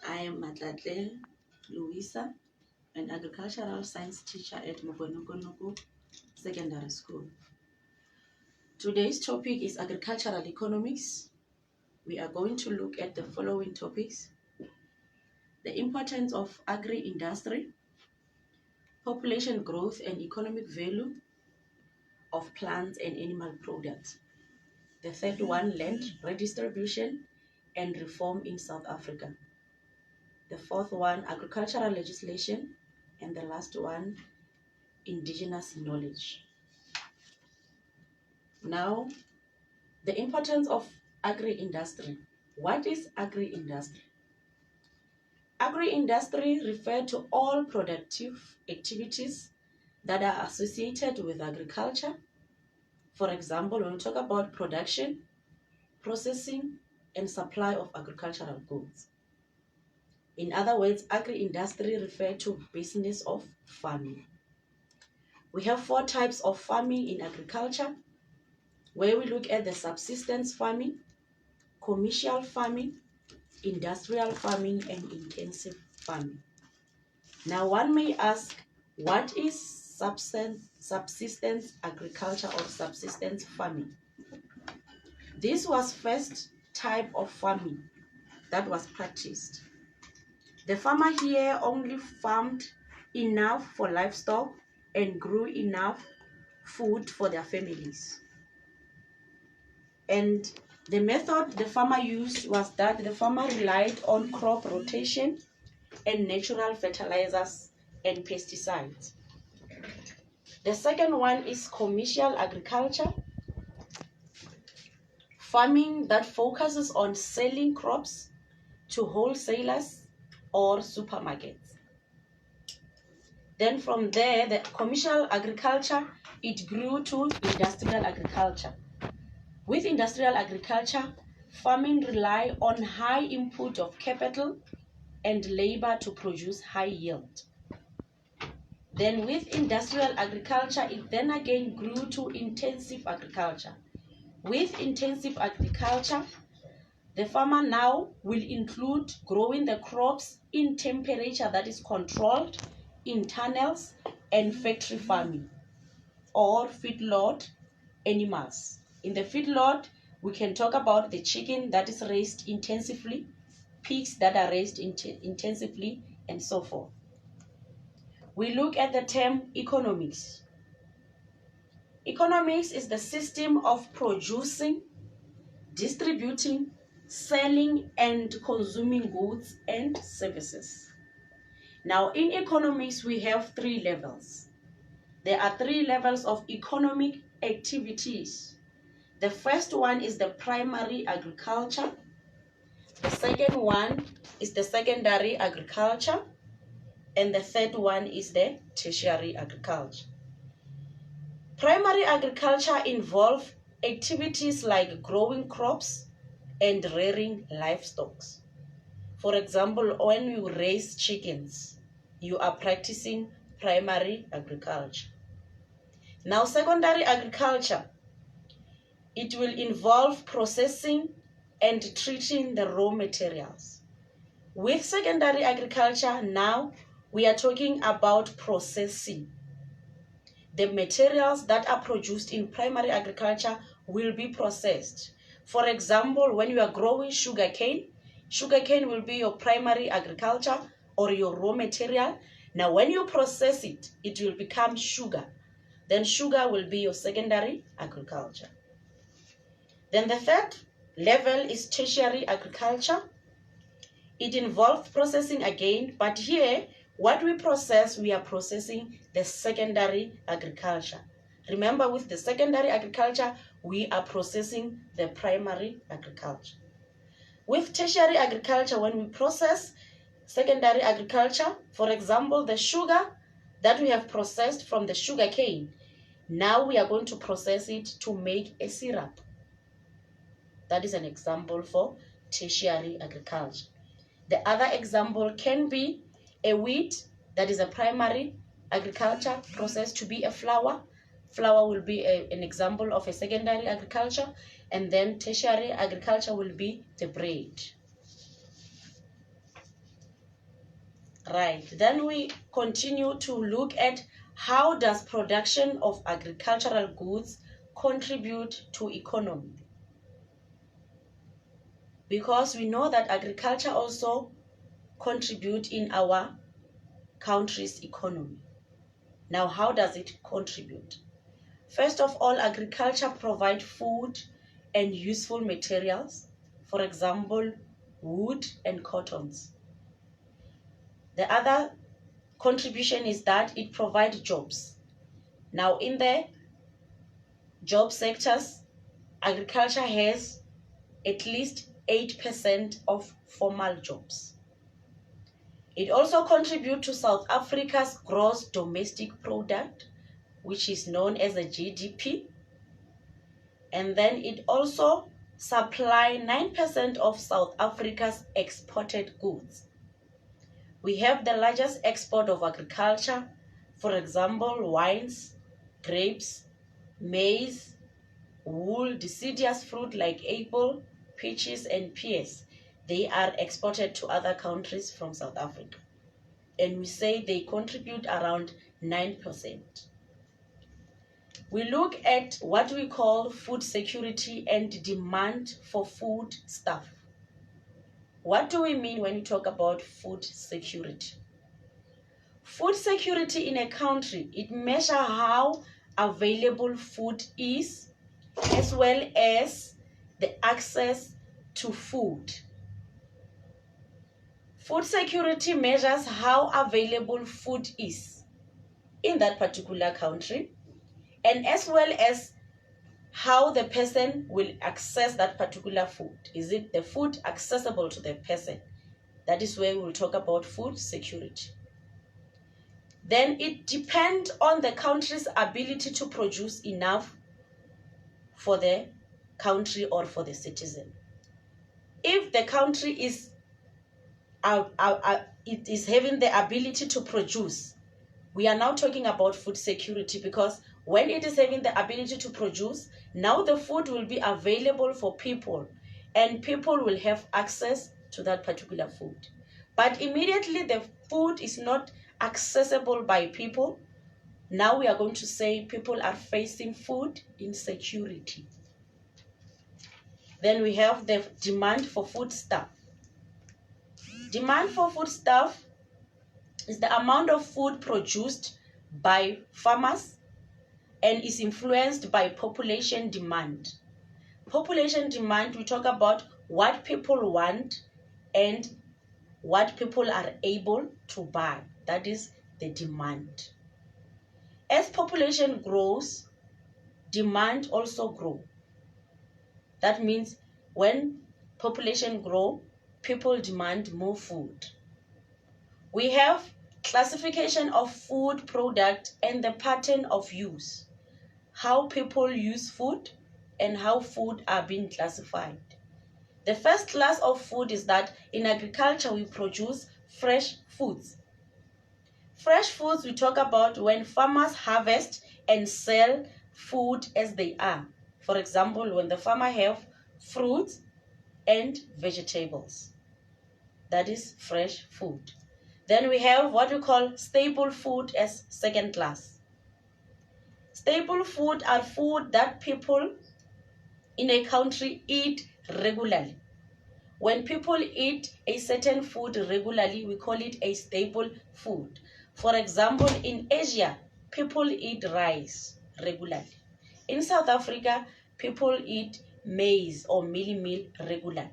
I am Matlatle, Louisa, an agricultural science teacher at Mogonogonogo Secondary School. Today's topic is agricultural economics. We are going to look at the following topics: the importance of agri-industry, population growth and economic value of plants and animal products. The third one, land redistribution and reform in South Africa. The fourth one, agricultural legislation. And the last one, indigenous knowledge. Now, the importance of agri-industry. What is agri-industry? Agri-industry refers to all productive activities that are associated with agriculture. For example, when we talk about production, processing, and supply of agricultural goods. In other words, agri-industry refers to business of farming. We have 4 types of farming in agriculture, where we look at the subsistence farming, commercial farming, industrial farming, and intensive farming. Now, one may ask, what is subsistence agriculture or subsistence farming? This was first type of farming that was practiced. The farmer here only farmed enough for livestock and grew enough food for their families. And the method the farmer used was that the farmer relied on crop rotation and natural fertilizers and pesticides. The second one is commercial agriculture, farming that focuses on selling crops to wholesalers or supermarkets. Then from there, the commercial agriculture, it grew to industrial agriculture. With industrial agriculture, farming rely on high input of capital and labor to produce high yield. Then with industrial agriculture, it then again grew to intensive agriculture. With intensive agriculture, the farmer now will include growing the crops in temperature that is controlled in tunnels and factory farming or feedlot animals. In the feedlot, we can talk about the chicken that is raised intensively, pigs that are raised intensively, and so forth. We look at the term economics. Economics is the system of producing, distributing, selling, and consuming goods and services. Now, in economics, we have 3 levels. There are 3 levels of economic activities. The first one is the primary agriculture. The second one is the secondary agriculture. And the third one is the tertiary agriculture. Primary agriculture involves activities like growing crops and rearing livestock. For example, when you raise chickens, you are practicing primary agriculture. Now, secondary agriculture, it will involve processing and treating the raw materials. With secondary agriculture, now we are talking about processing. The materials that are produced in primary agriculture will be processed. For example, when you are growing sugarcane will be your primary agriculture or your raw material. Now, when you process it, it will become sugar. Then sugar will be your secondary agriculture. Then the third level is tertiary agriculture. It involves processing again, but here, what we process, we are processing the secondary agriculture. Remember, with the secondary agriculture, we are processing the primary agriculture. With tertiary agriculture, when we process secondary agriculture, for example, the sugar that we have processed from the sugar cane, now we are going to process it to make a syrup. That is an example for tertiary agriculture. The other example can be a wheat, that is a primary agriculture process to be a flour. Flour will be an example of a secondary agriculture, and then tertiary agriculture will be the bread. Right. Then we continue to look at how does production of agricultural goods contribute to economy. Because we know that agriculture also contributes in our country's economy. Now, how does it contribute? First of all, agriculture provides food and useful materials, for example, wood and cottons. The other contribution is that it provides jobs. Now, in the job sectors, agriculture has at least 8% of formal jobs. It also contributes to South Africa's gross domestic product, which is known as a GDP. And then it also supplies 9% of South Africa's exported goods. We have the largest export of agriculture, for example, wines, grapes, maize, wool, deciduous fruit like apple, peaches, and pears. They are exported to other countries from South Africa. And we say they contribute around 9%. We look at what we call food security and demand for food stuff. What do we mean when we talk about food security? Food security in a country, it measures how available food is, as well as the access to food. Food security measures how available food is in that particular country, and as well as how the person will access that particular food. Is it the food accessible to the person? That is where we'll talk about food security. Then it depends on the country's ability to produce enough for the country or for the citizen. If the country is it is having the ability to produce, we are now talking about food security, because when it is having the ability to produce, now the food will be available for people and people will have access to that particular food. But immediately the food is not accessible by people, now we are going to say people are facing food insecurity. Then we have the demand for foodstuff. Demand for foodstuff is the amount of food produced by farmers and is influenced by population demand. Population demand, we talk about what people want and what people are able to buy. That is the demand. As population grows, demand also grows. That means when population grows, people demand more food. We have classification of food product and the pattern of use. How people use food and how food are being classified. The first class of food is that in agriculture we produce fresh foods. Fresh foods we talk about when farmers harvest and sell food as they are. For example, when the farmer have fruits and vegetables. That is fresh food. Then we have what we call staple food as second class. Staple food are food that people in a country eat regularly. When people eat a certain food regularly, we call it a staple food. For example, in Asia, people eat rice regularly. In South Africa, people eat maize or mealie meal regularly.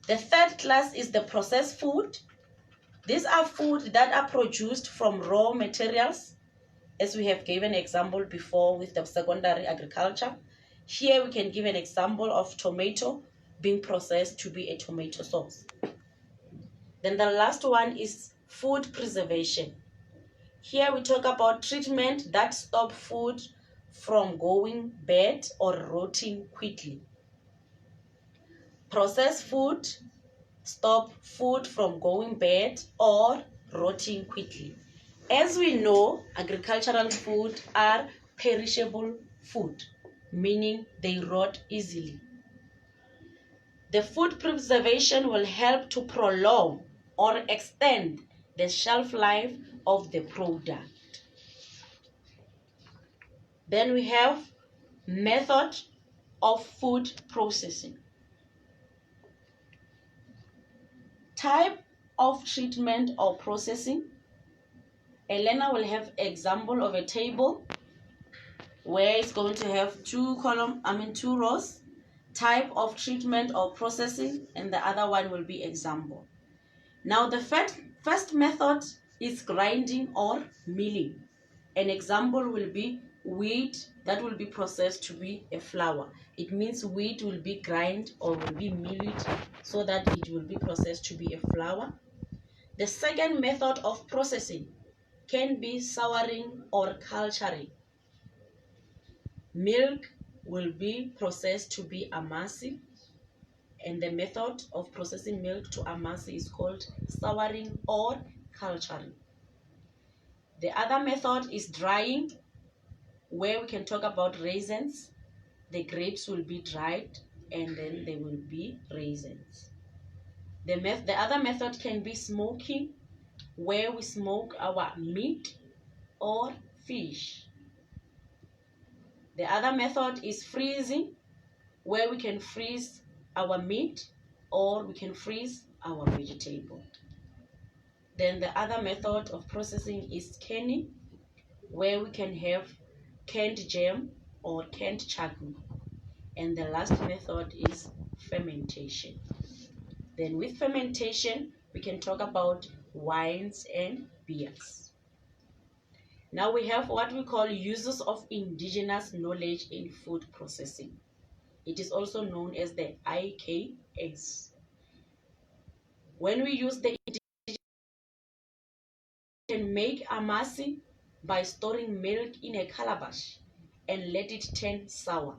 The third class is the processed food. These are food that are produced from raw materials, as we have given an example before with the secondary agriculture. Here we can give an example of tomato being processed to be a tomato sauce. Then the last one is food preservation. Here we talk about treatment that stop food from going bad or rotting quickly. Processed food stop food from going bad or rotting quickly. As we know, agricultural food are perishable food, meaning they rot easily. The food preservation will help to prolong or extend the shelf life of the product. Then we have method of food processing. Type of treatment or processing. A learner will have example of a table where it's going to have two rows. Type of treatment or processing, and the other one will be example. Now the first method is grinding or milling. An example will be wheat that will be processed to be a flour. It means wheat will be grind or will be milled so that it will be processed to be a flour. The second method of processing can be souring or culturing. Milk will be processed to be amasi, and the method of processing milk to amasi is called souring or culturing. The other method is drying, where we can talk about raisins. The grapes will be dried and then they will be raisins. The other method can be smoking, where we smoke our meat or fish. The other method is freezing, where we can freeze our meat or we can freeze our vegetable. Then the other method of processing is canning, where we can have canned jam or canned chutney. And the last method is fermentation. Then with fermentation, we can talk about wines and beers. Now we have what we call uses of indigenous knowledge in food processing. It is also known as the IKS. When we use the indigenous, we can make amasi by storing milk in a calabash and let it turn sour.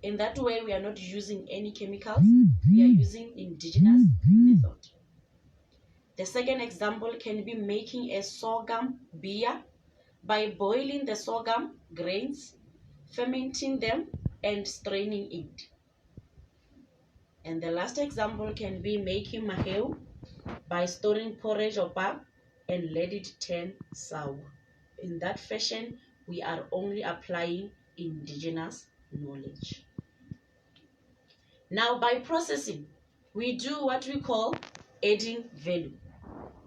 In that way, we are not using any chemicals. We are using indigenous method. The second example can be making a sorghum beer by boiling the sorghum grains, fermenting them, and straining it. And the last example can be making maheu by storing porridge or pap and let it turn sour. In that fashion, we are only applying indigenous knowledge. Now, by processing, we do what we call adding value.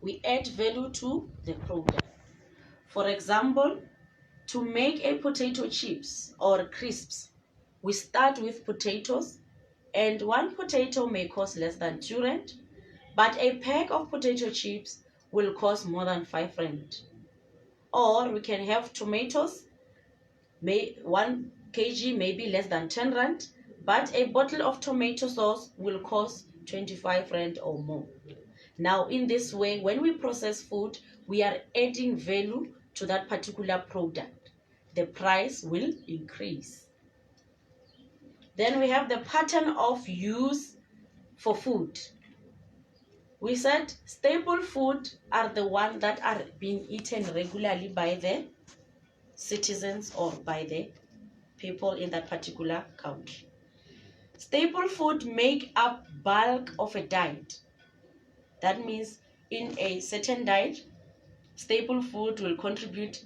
We add value to the product. For example, to make a potato chips or crisps, we start with potatoes, and one potato may cost less than 2 rand, but a pack of potato chips will cost more than 5 rand. Or we can have tomatoes, 1 kg may be less than 10 rand, but a bottle of tomato sauce will cost 25 rand or more. Now, in this way, when we process food, we are adding value to that particular product. The price will increase. Then we have the pattern of use for food. We said staple food are the ones that are being eaten regularly by the citizens or by the people in that particular country. Staple food make up bulk of a diet. That means in a certain diet, staple food will contribute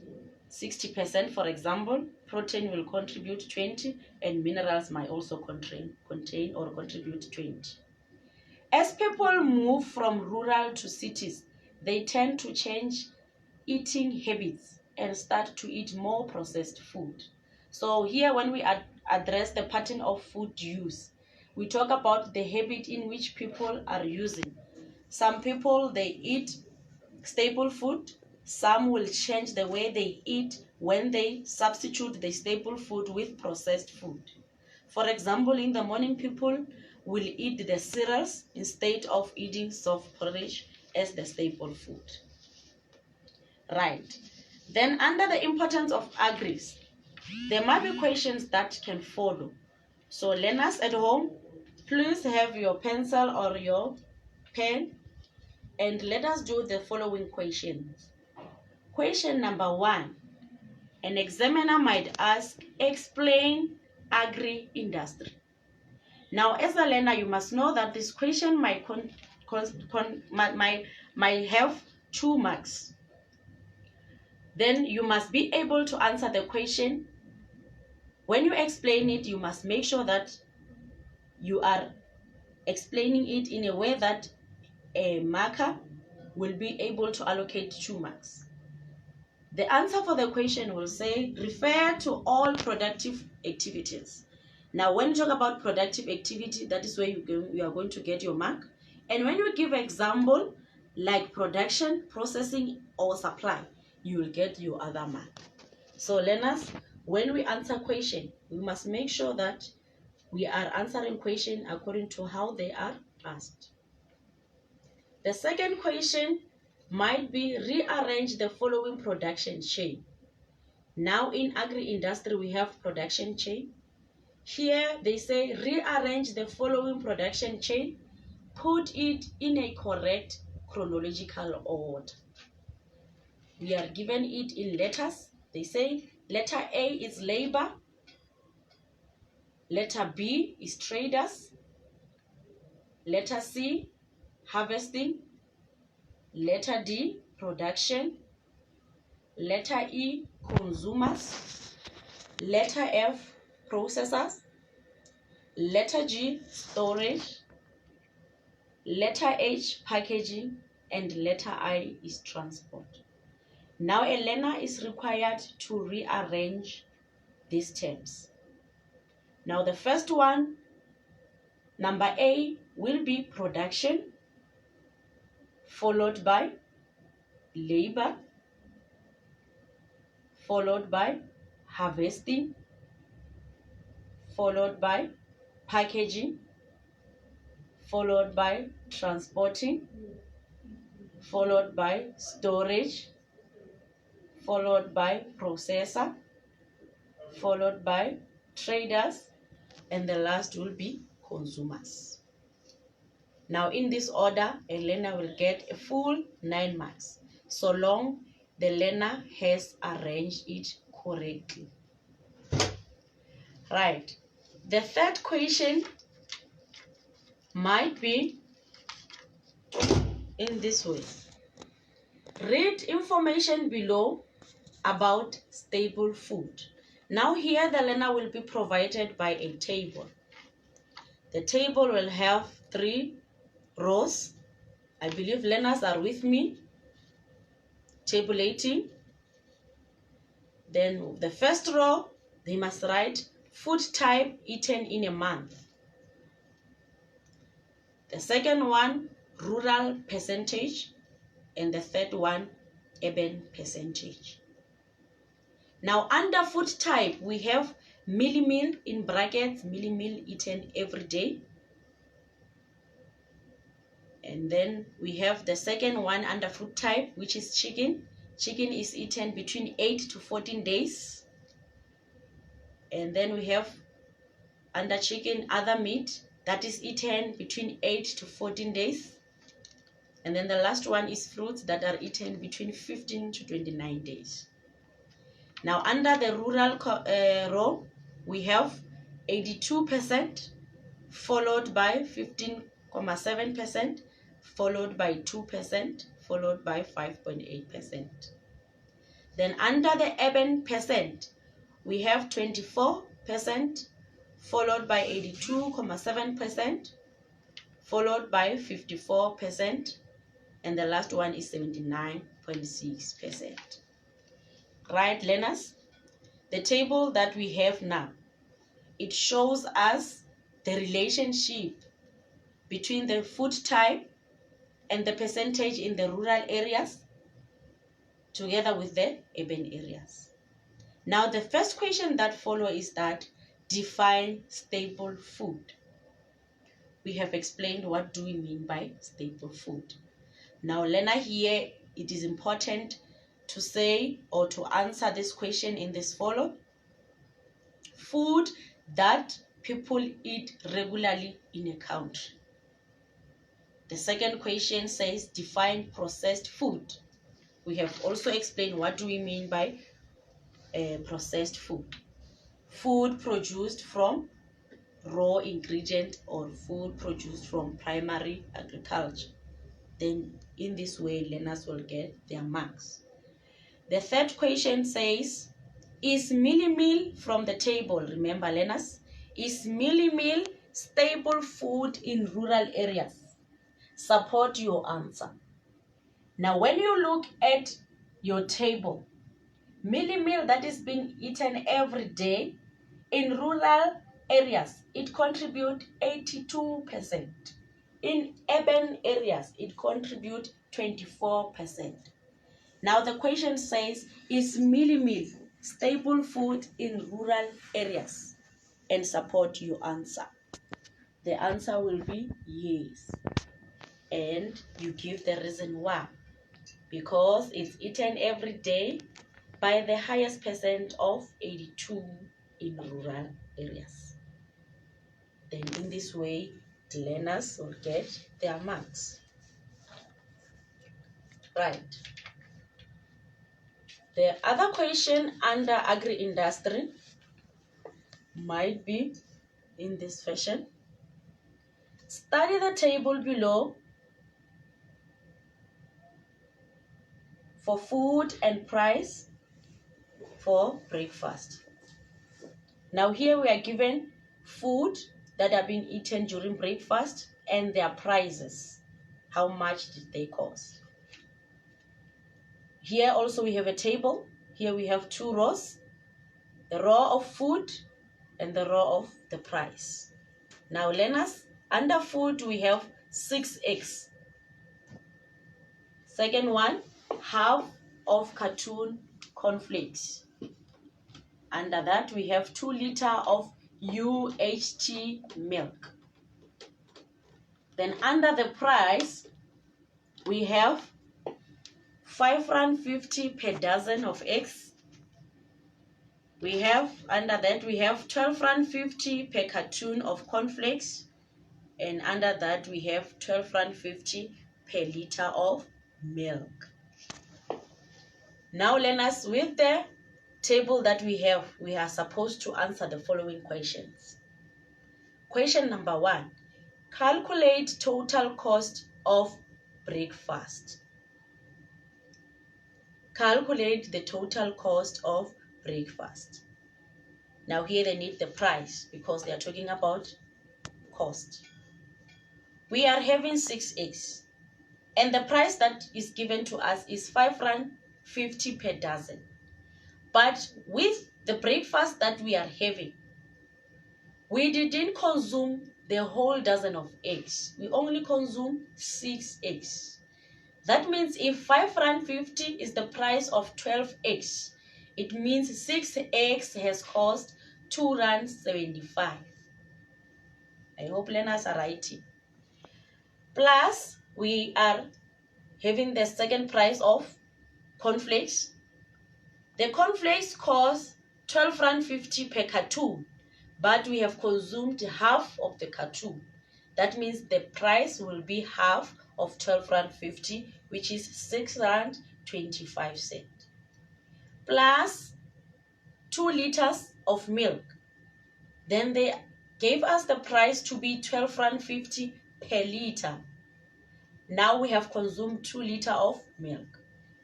60%, for example, protein will contribute 20%, and minerals might also contain or contribute 20%. As people move from rural to cities, they tend to change eating habits and start to eat more processed food. So here, when we address the pattern of food use, we talk about the habit in which people are using. Some people, they eat staple food. Some will change the way they eat when they substitute the staple food with processed food. For example, in the morning, people will eat the cereals instead of eating soft porridge as the staple food. Right. Then under the importance of agris, there might be questions that can follow. So learners at home, please have your pencil or your pen and let us do the following questions. Question number 1. An examiner might ask, explain agri-industry. Now, as a learner, you must know that this question might might have 2 marks. Then you must be able to answer the question. When you explain it, you must make sure that you are explaining it in a way that a marker will be able to allocate 2 marks. The answer for the question will say, refer to all productive activities. Now, when you talk about productive activity, that is where you are going to get your mark. And when you give example, like production, processing, or supply, you will get your other mark. So learners, when we answer question, we must make sure that we are answering question according to how they are asked. The second question might be, rearrange the following production chain. Now in agri-industry, we have production chain. Here they say, rearrange the following production chain, put it in a correct chronological order. We are given it in letters. They say letter A is labor, letter B is traders, letter C harvesting, letter D production, letter E consumers, letter F processors, letter G storage, letter H packaging, and letter I is transport. Now a learner is required to rearrange these terms. Now the first one, number A, will be production, followed by labor, followed by harvesting, followed by packaging, followed by transporting, followed by storage, followed by processor, followed by traders, and the last will be consumers. Now in this order, a learner will get a full 9 marks, so long the learner has arranged it correctly. Right. The third question might be in this way. Read information below about staple food. Now here the learner will be provided by a table. The table will have 3 rows. I believe learners are with me. Tabulating. Then the first row, they must write food type eaten in a month. The second one, rural percentage. And the third one, urban percentage. Now under food type, we have meal in brackets, meal eaten every day. And then we have the second one under food type, which is chicken. Chicken is eaten between 8 to 14 days. And then we have under chicken other meat that is eaten between 8 to 14 days. And then the last one is fruits that are eaten between 15 to 29 days. Now under the rural row, we have 82%, followed by 15.7%, followed by 2%, followed by 5.8%. Then under the urban percent, we have 24%, followed by 82.7%, followed by 54%, and the last one is 79.6%. Right, learners? The table that we have now, it shows us the relationship between the food type and the percentage in the rural areas together with the urban areas. Now the first question that follows is that define staple food. We have explained what do we mean by staple food. Now learner, here it is important to say or to answer this question in this follow. Food that people eat regularly in a country. The second question says define processed food. We have also explained what do we mean by processed food. Food produced from raw ingredient or food produced from primary agriculture. Then in this way, learners will get their marks. The third question says, is mealie meal from the table, remember learners, is mealie meal staple food in rural areas? Support your answer. Now when you look at your table, mealie meal that is being eaten every day in rural areas, it contributes 82%. In urban areas, it contributes 24%. Now the question says, is mealie meal staple food in rural areas? And support your answer. The answer will be yes. And you give the reason why. Because it's eaten every day by the highest percent of 82 in rural areas. Then in this way, the learners will get their marks. Right. The other question under agri-industry might be in this fashion. Study the table below for food and price for breakfast. Now here we are given food that are being eaten during breakfast and their prices. How much did they cost? Here also we have a table. Here we have two rows. The row of food and the row of the price. Now learners, under food we have 6 eggs. Second one, half of cartoon cornflakes. Under that we have 2 liters of UHT milk. Then under the price we have 5.50 Rand per dozen of eggs. We have under that we have 12.50 Rand per cartoon of cornflakes, and under that we have 12.50 Rand per liter of milk. Now learners, with the table that we are supposed to answer the following questions. Question number 1. Calculate total cost of breakfast. Calculate the total cost of breakfast. Now here they need the price because they are talking about cost. We are having 6 eggs and the price that is given to us is 5.50 Rand per dozen. But with the breakfast that we are having, we didn't consume the whole dozen of eggs. We only consume 6 eggs. That means if 5.50 Rand is the price of 12 eggs, it means 6 eggs has cost 2.75 Rand. I hope learners are writing. Plus, we are having the second price of cornflakes. The cornflakes cost 12.50 Rand per cartoon, but we have consumed half of the cartoon. That means the price will be half of 12.50 Rand, which is 6.25 Rand. Plus 2 liters of milk. Then they gave us the price to be 12.50 Rand per liter. Now we have consumed 2 liters of milk.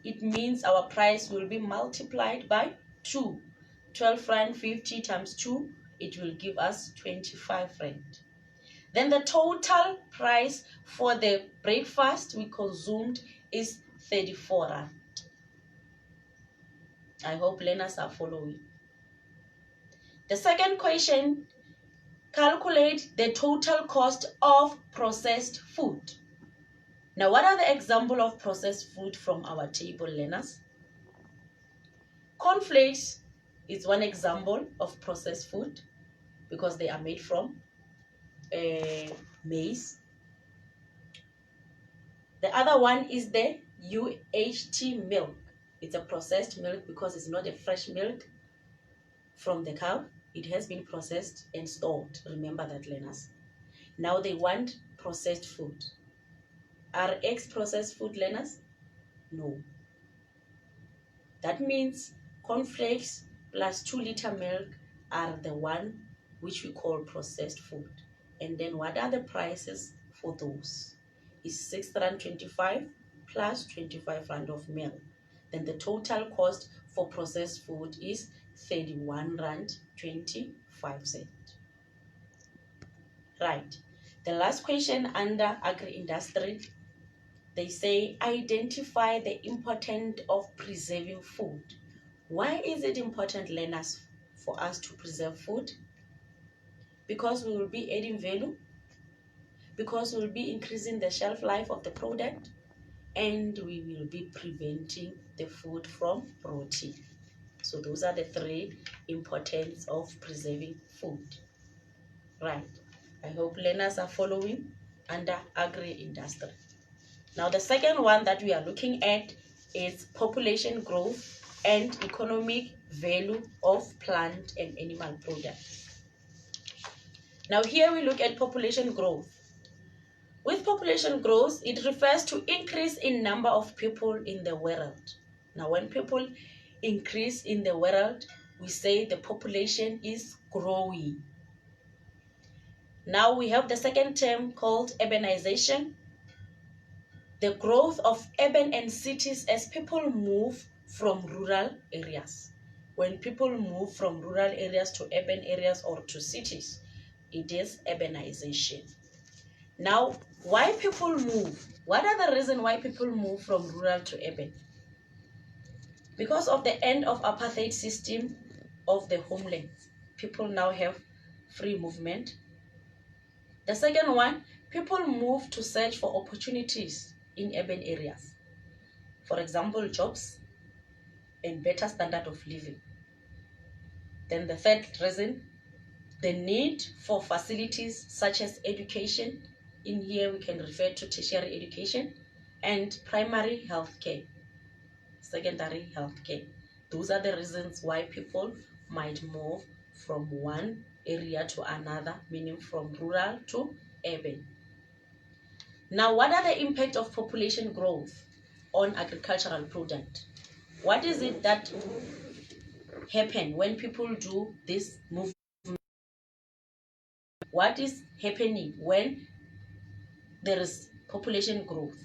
It means our price will be multiplied by 2. 12.50 Rand times 2, it will give us 25 Rand. Then the total price for the breakfast we consumed is 34 Rand. I hope learners are following. The second question, calculate the total cost of processed food. Now, what are the examples of processed food from our table, learners? Cornflakes is one example of processed food because they are made from maize. The other one is the UHT milk. It's a processed milk because it's not a fresh milk from the cow. It has been processed and stored. Remember that, learners. Now they want processed food. Are eggs processed food, learners? No. That means cornflakes plus 2 liter milk are the one which we call processed food. And then what are the prices for those? is 6.25 plus 25 rand of meal. Then the total cost for processed food is 31 rand 25 cent. Right. The last question under agri-industry, they say identify the importance of preserving food. Why is it important, learners, for us to preserve food? Because we will be adding value, because we will be increasing the shelf life of the product, and we will be preventing the food from rotting. So those are the three importance of preserving food. Right. I hope learners are following under agri-industry. Now the second one that we are looking at is population growth and economic value of plant and animal products. Now here we look at population growth. With population growth, it refers to increase in number of people in the world. Now when people increase in the world, we say the population is growing. Now we have the second term called urbanization. The growth of urban and cities as people move from rural areas. When people move from rural areas to urban areas or to cities, it is urbanization. Now, why people move? What are the reasons why people move from rural to urban? Because of the end of apartheid system of the homeland. People now have free movement. The second one, people move to search for opportunities in urban areas. For example, jobs and better standard of living. Then the third reason, the need for facilities such as education. In here we can refer to tertiary education and primary health care, secondary health care. Those are the reasons why people might move from one area to another, meaning from rural to urban. Now, what are the impact of population growth on agricultural product? What is it that happen when people do this movement? What is happening when there is population growth?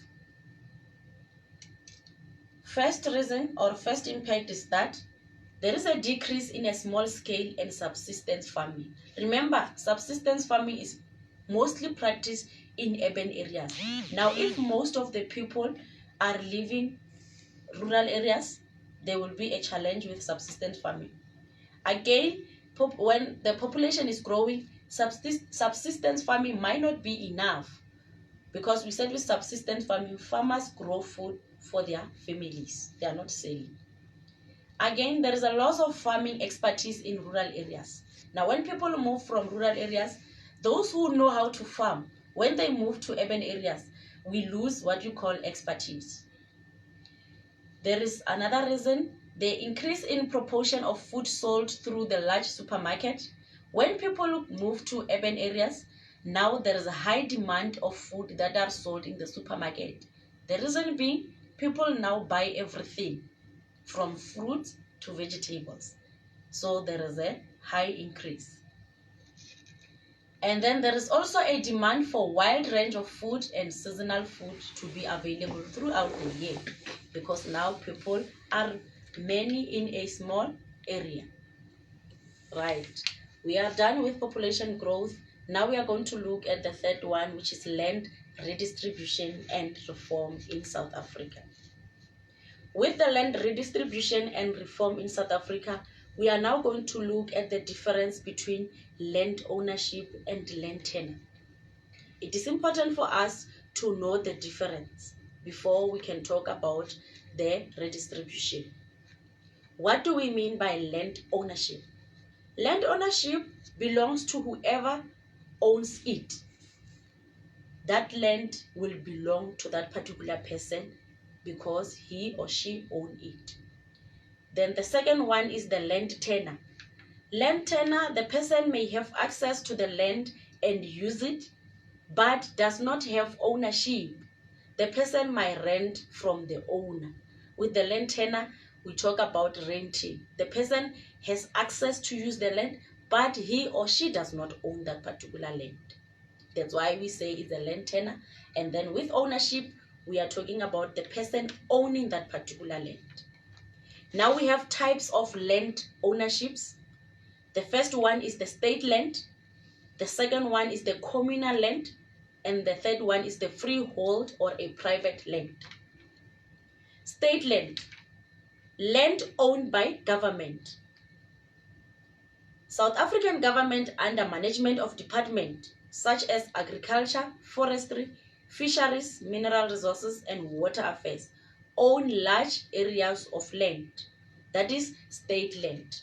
First reason or first impact is that there is a decrease in a small scale and subsistence farming. Remember, subsistence farming is mostly practiced in urban areas. Now, if most of the people are living rural areas, there will be a challenge with subsistence farming. Again, when the population is growing, subsistence farming might not be enough, because we said with subsistence farming, farmers grow food for their families. They are not selling. Again, there is a loss of farming expertise in rural areas. Now, when people move from rural areas, those who know how to farm, when they move to urban areas, we lose what you call expertise. There is another reason, the increase in proportion of food sold through the large supermarket. When people move to urban areas, now there is a high demand of food that are sold in the supermarket. The reason being, people now buy everything from fruits to vegetables. So there is a high increase. And then there is also a demand for wide range of food and seasonal food to be available throughout the year, because now people are many in a small area. Right. We are done with population growth. Now we are going to look at the third one, which is land redistribution and reform in South Africa. With the land redistribution and reform in South Africa, we are now going to look at the difference between land ownership and land tenure. It is important for us to know the difference before we can talk about the redistribution. What do we mean by land ownership? Land ownership belongs to whoever owns it. That land will belong to that particular person because he or she owns it. Then the second one is the land tenure. Land tenure, the person may have access to the land and use it, but does not have ownership. The person might rent from the owner. With the land tenure, we talk about renting. The person has access to use the land, but he or she does not own that particular land. That's why we say it's a land tenure. And then with ownership, we are talking about the person owning that particular land. Now we have types of land ownerships. The first one is the state land. The second one is the communal land. And the third one is the freehold or a private land. State land. Land owned by government. South African government under management of department such as agriculture, forestry, fisheries, mineral resources, and water affairs own large areas of land. That is state land.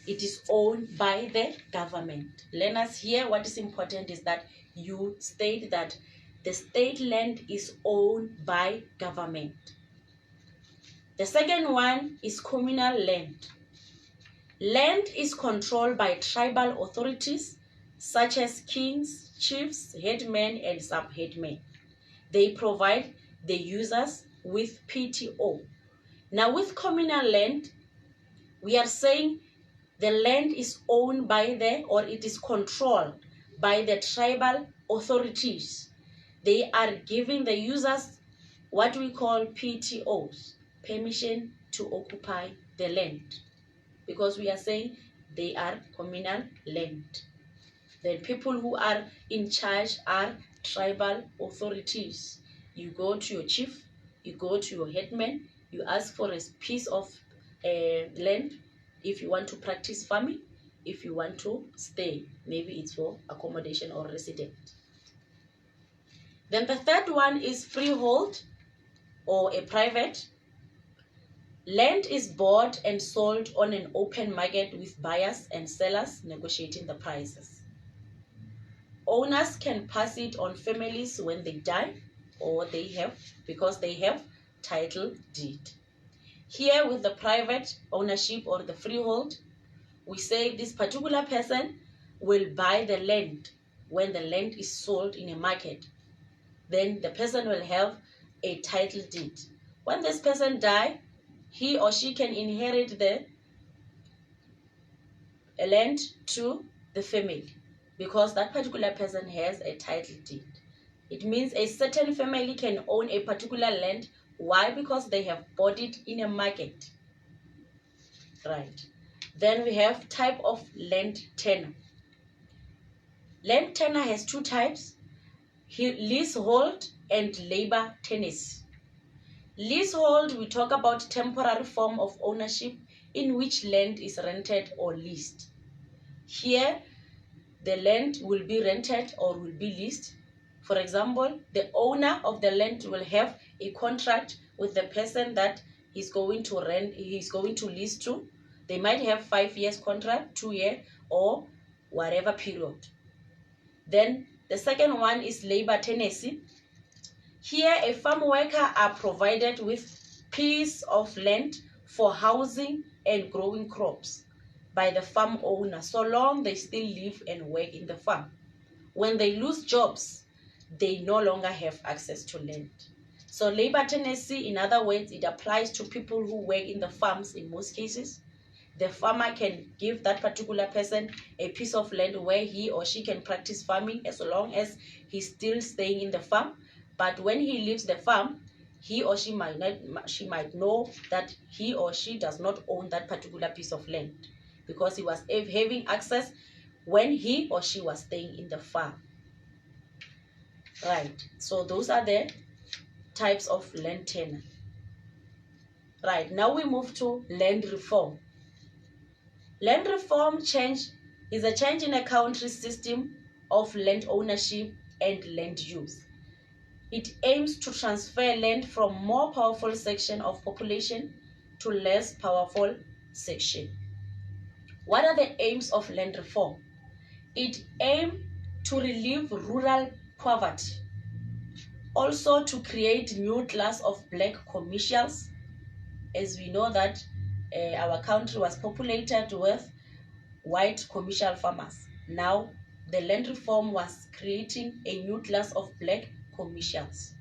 It is owned by the government. Learners, here what is important is that you state that the state land is owned by government. The second one is communal land. Land is controlled by tribal authorities such as kings, chiefs, headmen, and sub-headmen. They provide the users with PTO. Now with communal land, we are saying the land is owned by or it is controlled by the tribal authorities. They are giving the users what we call PTOs, permission to occupy the land, because we are saying they are communal land. The people who are in charge are tribal authorities. You go to your chief, you go to your headman, you ask for a piece of land if you want to practice farming, if you want to stay, maybe it's for accommodation or resident. Then the third one is freehold or a private. Land is bought and sold on an open market with buyers and sellers negotiating the prices. Owners can pass it on families when they die or because they have title deed. Here with the private ownership or the freehold, we say this particular person will buy the land when the land is sold in a market. Then the person will have a title deed. When this person dies, he or she can inherit the land to the family because that particular person has a title deed. It means a certain family can own a particular land. Why? Because they have bought it in a market. Right. Then we have type of land tenure. Land tenure has two types, leasehold and labor tenancy. Leasehold, we talk about temporary form of ownership in which land is rented or leased. Here, the land will be rented or will be leased. For example, the owner of the land will have a contract with the person that he's going to lease to. They might have 5 years contract, 2 year, or whatever period. Then the second one is labor tenancy. Here, a farm worker are provided with piece of land for housing and growing crops by the farm owner, so long they still live and work in the farm. When they lose jobs, they no longer have access to land. So labor tenancy, in other words, it applies to people who work in the farms in most cases. The farmer can give that particular person a piece of land where he or she can practice farming as long as he's still staying in the farm. But when he leaves the farm, he or she might know that he or she does not own that particular piece of land because he was having access when he or she was staying in the farm. Right. So those are the types of land tenure. Right. Now we move to land reform. Land reform is a change in a country's system of land ownership and land use. It aims to transfer land from more powerful section of population to less powerful section. What are the aims of land reform? It aims to relieve rural poverty, also to create new class of black commercials, as we know that our country was populated with white commercial farmers. Now the land reform was creating a new class of black commercials.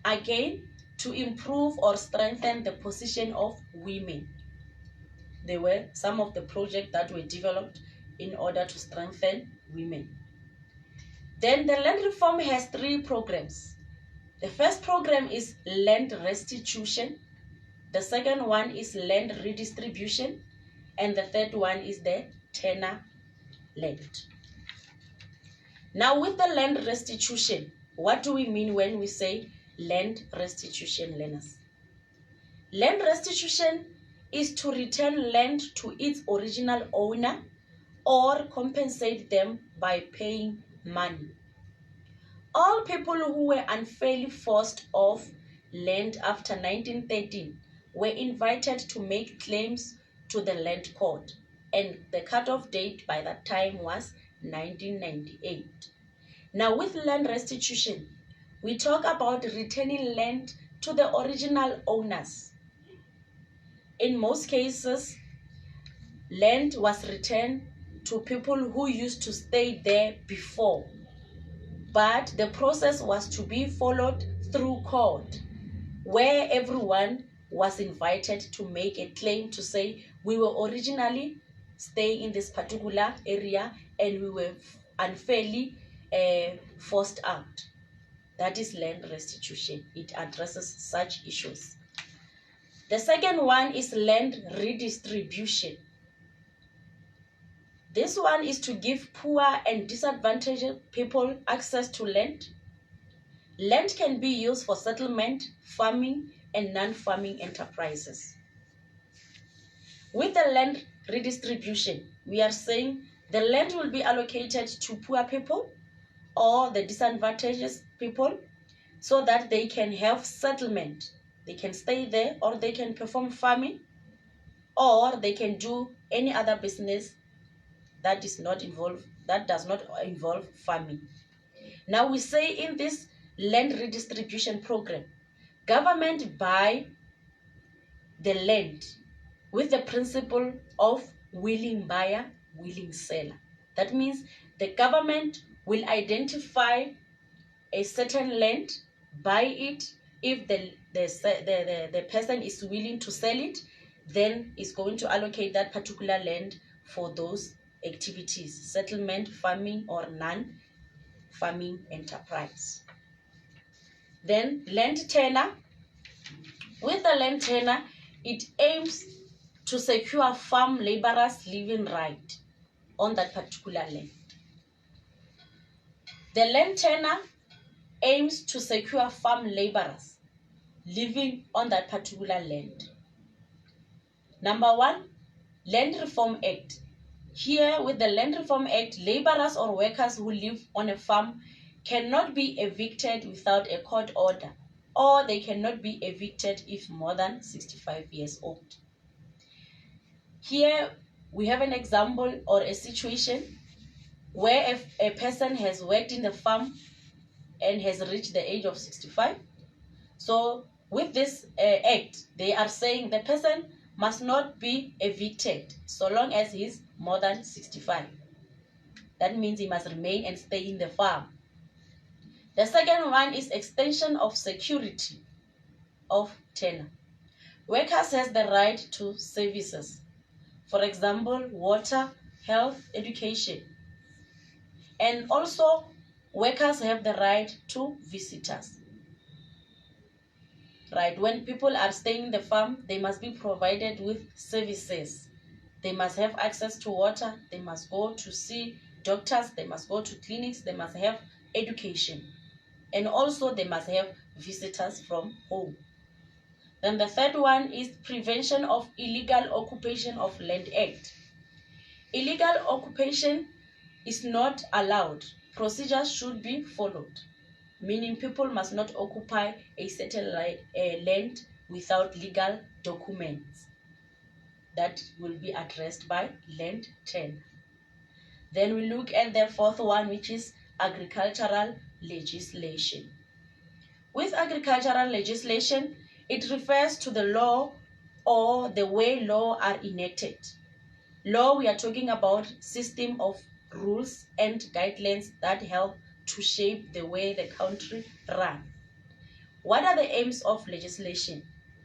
Again, to improve or strengthen the position of women. There were some of the projects that were developed in order to strengthen women. Then the land reform has 3 programs. The first program is land restitution. The second one is land redistribution. And the third one is the tenure land. Now with the land restitution, what do we mean when we say land restitution, learners? Land restitution is to return land to its original owner or compensate them by paying money. All people who were unfairly forced off land after 1913 were invited to make claims to the land court, and the cutoff date by that time was 1998. Now with land restitution, we talk about returning land to the original owners. In most cases, land was returned to people who used to stay there before, but the process was to be followed through court, where everyone was invited to make a claim to say, we were originally staying in this particular area and we were unfairly forced out. That is land restitution. It addresses such issues. The second one is land redistribution. This one is to give poor and disadvantaged people access to land. Land can be used for settlement, farming, and non-farming enterprises. With the land redistribution, we are saying the land will be allocated to poor people or the disadvantaged people so that they can have settlement. They can stay there, or they can perform farming, or they can do any other business that does not involve farming. Now we say in this land redistribution program, government buy the land with the principle of willing buyer, willing seller. That means the government will identify a certain land, buy it. If the person is willing to sell it, then is going to allocate that particular land for those activities, settlement, farming, or non-farming enterprise. Then land tenure. With the land tenure, it aims to secure farm laborers' living right on that particular land. The land tenure aims to secure farm laborers living on that particular land. Number 1, Land Reform Act. Here with the Land Reform Act, laborers or workers who live on a farm cannot be evicted without a court order, or they cannot be evicted if more than 65 years old. Here we have an example or a situation where a person has worked in the farm and has reached the age of 65. So with this act, they are saying the person must not be evicted so long as he is more than 65. That means he must remain and stay in the farm. The second one is extension of security of tenure. Workers has the right to services. For example, water, health, education. And also, workers have the right to visitors. Right, when people are staying in the farm, they must be provided with services. They must have access to water, they must go to see doctors, they must go to clinics, they must have education. And also they must have visitors from home. Then the third one is Prevention of Illegal Occupation of Land Act. Illegal occupation is not allowed. Procedures should be followed, meaning people must not occupy a certain land without legal documents. That will be addressed by land tenure. Then we look at the fourth one, which is agricultural legislation. With agricultural legislation, it refers to the law or the way law are enacted. Law, we are talking about system of rules and guidelines that help to shape the way the country runs. What are the aims of legislation?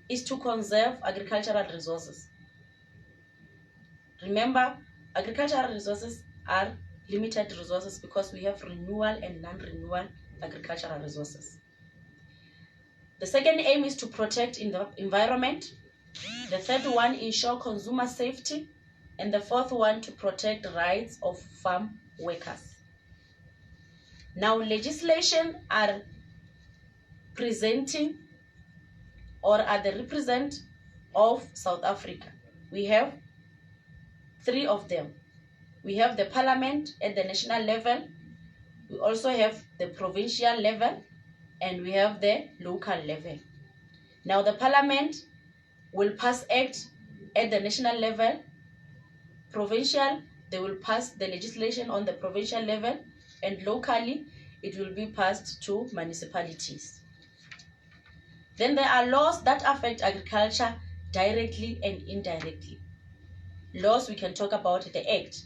Is to conserve agricultural resources. Remember, agricultural resources are limited resources because we have renewal and non-renewal agricultural resources. The second aim is to protect in the environment. The third one, ensure consumer safety. And the fourth one, to protect the rights of farm workers. Now, legislation are presenting or are the represent of South Africa. We have three of them. We have the parliament at the national level. We also have the provincial level, and we have the local level. Now, the parliament will pass act at the national level. Provincial, they will pass the legislation on the provincial level, and locally it will be passed to municipalities. Then there are laws that affect agriculture directly and indirectly. Laws, we can talk about the act.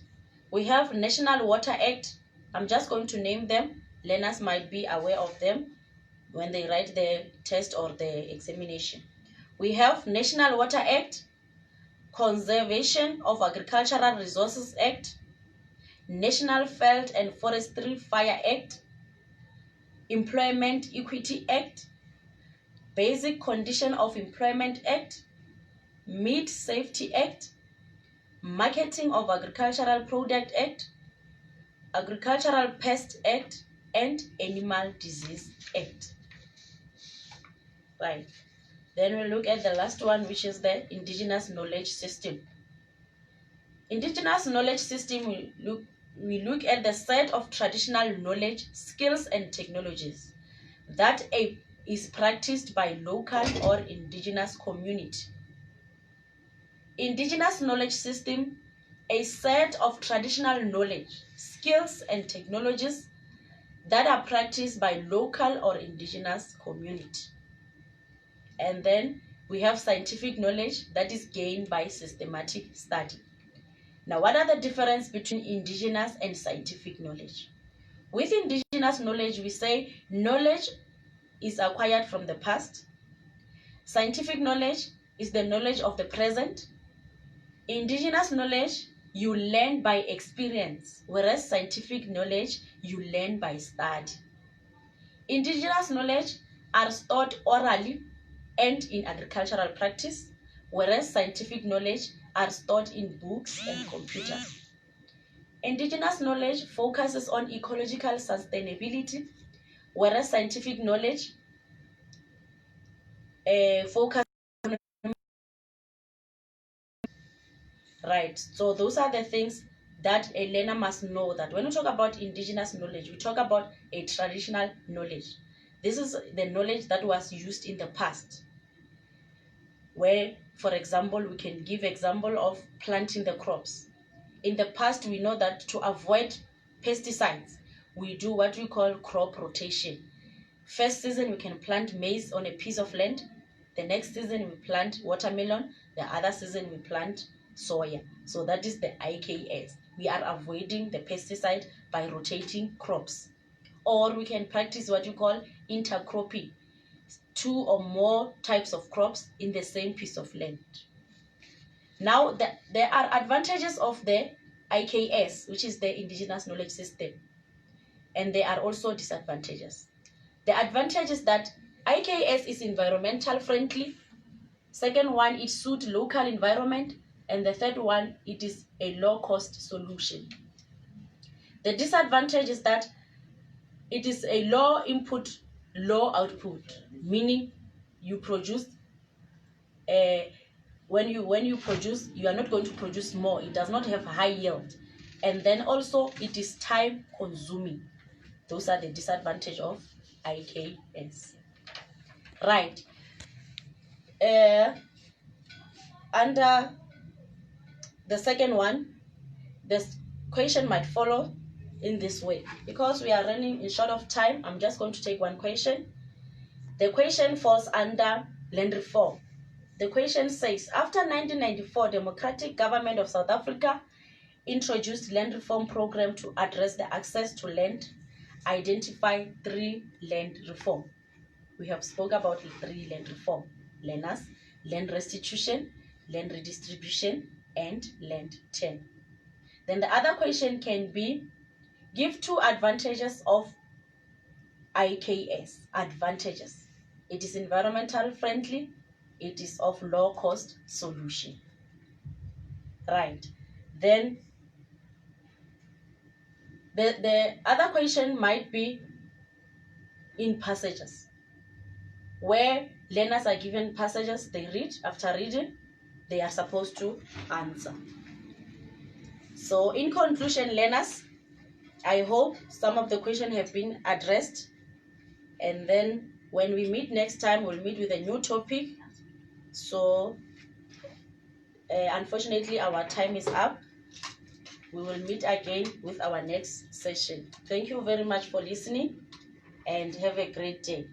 We have National Water Act. I'm just going to name them. Learners might be aware of them when they write the test or the examination. We have National Water Act, Conservation of Agricultural Resources Act, National Field and Forestry Fire Act, Employment Equity Act, Basic Condition of Employment Act, Meat Safety Act, Marketing of Agricultural Product Act, Agricultural Pest Act, and Animal Disease Act. Right. Then we'll look at the last one, which is the Indigenous Knowledge System. Indigenous Knowledge System, we look at the set of traditional knowledge, skills, and technologies that is practiced by local or indigenous community. Indigenous Knowledge System, a set of traditional knowledge, skills, and technologies that are practiced by local or indigenous community. And then we have scientific knowledge that is gained by systematic study. Now, what are the difference between indigenous and scientific knowledge? With indigenous knowledge, we say knowledge is acquired from the past. Scientific knowledge is the knowledge of the present. Indigenous knowledge, you learn by experience, whereas scientific knowledge, you learn by study. Indigenous knowledge are stored orally and in agricultural practice, whereas scientific knowledge are stored in books and computers. Indigenous knowledge focuses on ecological sustainability, whereas scientific knowledge focuses on... Right, so those are the things that a learner must know, that when we talk about indigenous knowledge, we talk about a traditional knowledge. This is the knowledge that was used in the past, where, for example, we can give example of planting the crops. In the past, we know that to avoid pesticides, we do what we call crop rotation. First season, we can plant maize on a piece of land. The next season, we plant watermelon. The other season, we plant soya. So that is the IKS. We are avoiding the pesticide by rotating crops. Or we can practice what you call intercropping, 2 or more types of crops in the same piece of land. Now, there are advantages of the IKS, which is the Indigenous Knowledge System, and there are also disadvantages. The advantage is that IKS is environmental friendly. Second one, it suits local environment. And the third one, it is a low-cost solution. The disadvantage is that it is a low input, low output, meaning you produce, when you produce, you are not going to produce more. It does not have high yield. And then also, it is time consuming. Those are the disadvantage of IKS. Right. Under the second one, this question might follow in this way. Because we are running in short of time, I'm just going to take one question. The question falls under land reform. The question says, after 1994, Democratic Government of South Africa introduced land reform program to address the access to land. Identify 3 land reform. We have spoke about the 3 land reform: learners, land restitution, land redistribution, and land turn. Then the other question can be, give two advantages of IKS. Advantages: it is environmental friendly, it is of low cost solution. Right. Then the other question might be in passages, where learners are given passages, they read. After reading, they are supposed to answer. So in conclusion, learners, I hope some of the questions have been addressed, and then when we meet next time, we'll meet with a new topic. So unfortunately, our time is up. We will meet again with our next session. Thank you very much for listening, and have a great day.